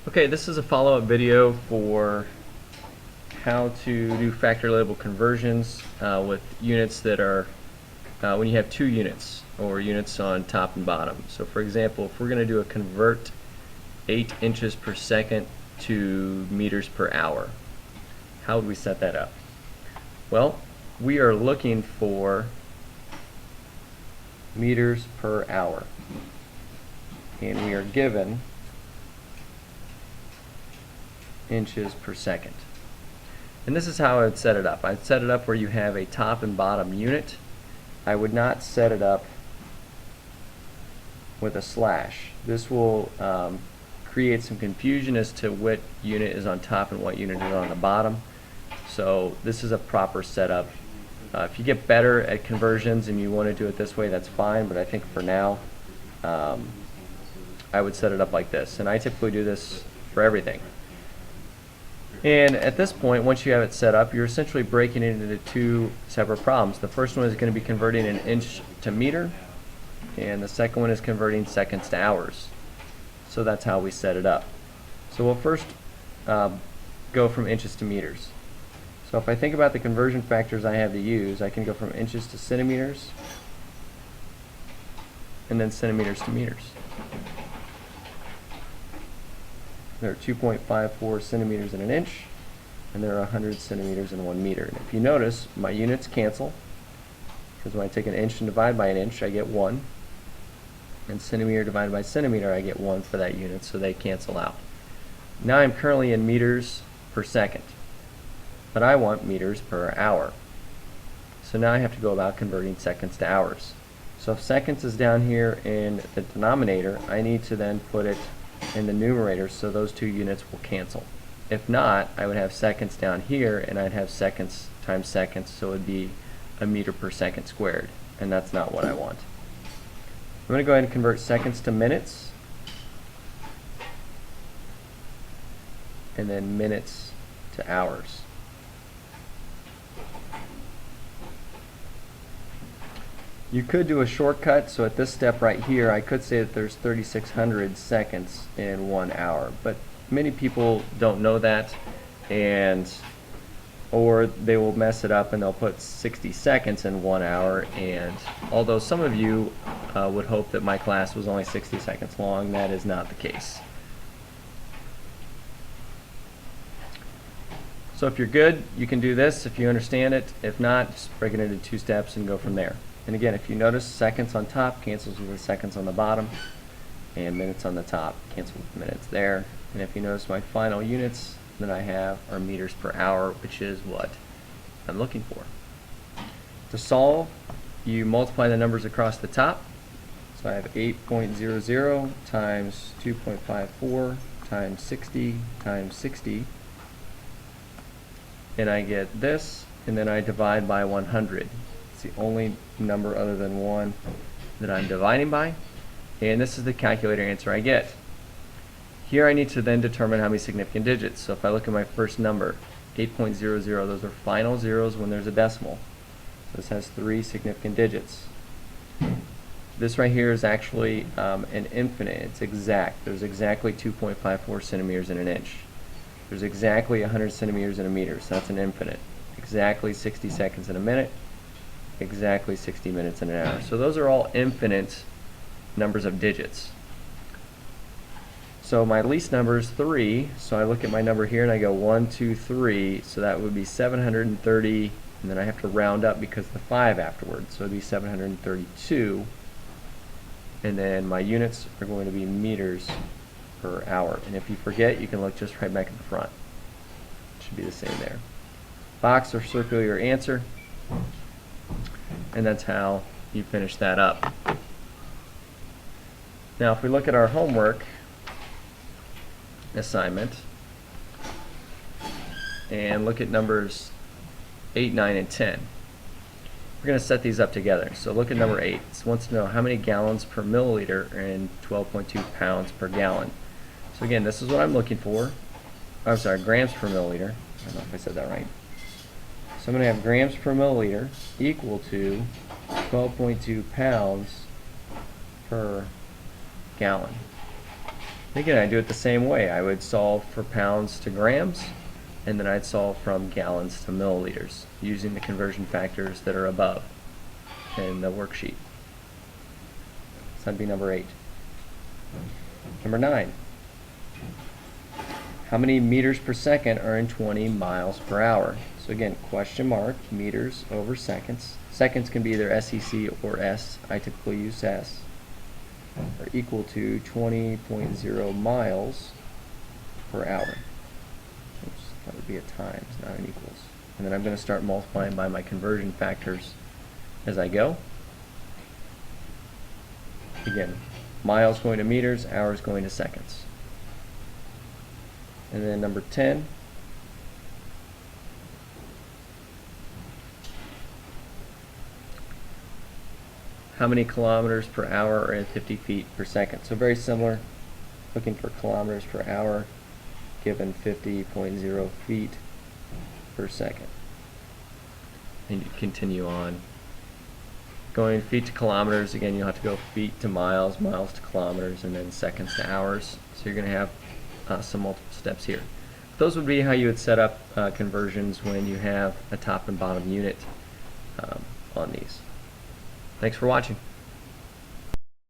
Okay, this is a follow-up video for how to do factory label conversions with units that are when you have two units or units on top and bottom. So for example, if we're going to do a convert 8 inches per second to meters per hour, how would we set that up? Well, we are looking for meters per hour, and we are given inches per second. And this is how I would set it up. I'd set it up where you have a top and bottom unit. I would not set it up with a slash. This will create some confusion as to what unit is on top and what unit is on the bottom. So this is a proper setup. If you get better at conversions and you want to do it this way, that's fine, but I think for now I would set it up like this. And I typically do this for everything. And at this point, once you have it set up, you're essentially breaking it into two separate problems. The first one is going to be converting an inch to meter, and the second one is converting seconds to hours. So that's how we set it up. So we'll first go from inches to meters. So if I think about the conversion factors I have to use, I can go from inches to centimeters, and then centimeters to meters. There are 2.54 centimeters in an inch, and there are 100 centimeters in 1 meter. And if you notice, my units cancel, because when I take an inch and divide by an inch, I get 1. And centimeter divided by centimeter, I get 1 for that unit, so they cancel out. Now I'm currently in meters per second, but I want meters per hour. So now I have to go about converting seconds to hours. So if seconds is down here in the denominator, I need to then put it in the numerator so those two units will cancel. If not, I would have seconds down here and I'd have seconds times seconds, so it would be a meter per second squared, and that's not what I want. I'm going to go ahead and convert seconds to minutes, and then minutes to hours. You could do a shortcut, so at this step right here I could say that there's 3,600 seconds in 1 hour, but many people don't know that, or they will mess it up and they'll put 60 seconds in 1 hour, and although some of you would hope that my class was only 60 seconds long, that is not the case. So if you're good, you can do this if you understand it. If not, just break it into 2 steps and go from there. And again, if you notice, seconds on top cancels with the seconds on the bottom, and minutes on the top cancels with minutes there. And if you notice, my final units that I have are meters per hour, which is what I'm looking for. To solve, you multiply the numbers across the top. So I have 8.00 times 2.54 times 60 times 60, and I get this, and then I divide by 100. It's the only number other than 1 that I'm dividing by, and this is the calculator answer I get. Here I need to then determine how many significant digits. So if I look at my first number, 8.00, those are final zeros when there's a decimal. So this has 3 significant digits. This right here is actually an infinite. It's exact. There's exactly 2.54 centimeters in an inch. There's exactly 100 centimeters in a meter, so that's an infinite. Exactly 60 seconds in a minute. Exactly 60 minutes in an hour. So those are all infinite numbers of digits. So my least number is 3, so I look at my number here and I go 1, 2, 3, so that would be 730, and then I have to round up because of the 5 afterwards, so it would be 732, and then my units are going to be meters per hour. And if you forget, you can look just right back at the front. It should be the same there. Box or circle your answer, and that's how you finish that up. Now if we look at our homework assignment and look at numbers 8, 9, and 10, we're going to set these up together. So look at number 8. It wants to know how many gallons per milliliter are in 12.2 pounds per gallon. So again, this is what I'm looking for. I'm sorry, grams per milliliter. I don't know if I said that right. So I'm going to have grams per milliliter equal to 12.2 pounds per gallon. Again, I do it the same way. I would solve for pounds to grams, and then I'd solve from gallons to milliliters using the conversion factors that are above in the worksheet. So that'd be number 8. Number 9. How many meters per second are in 20 miles per hour? So again, question mark, meters over seconds. Seconds can be either SEC or S. I typically use S. Are equal to 20.0 miles per hour. Oops, that would be a times, not an equals. And then I'm going to start multiplying by my conversion factors as I go. Again, miles going to meters, hours going to seconds. And then number 10. How many kilometers per hour are in 50 feet per second? So very similar, looking for kilometers per hour given 50.0 feet per second. And you continue on. Going feet to kilometers, again you'll have to go feet to miles, miles to kilometers, and then seconds to hours. So you're going to have some multiple steps here. Those would be how you would set up conversions when you have a top and bottom unit on these. Thanks for watching.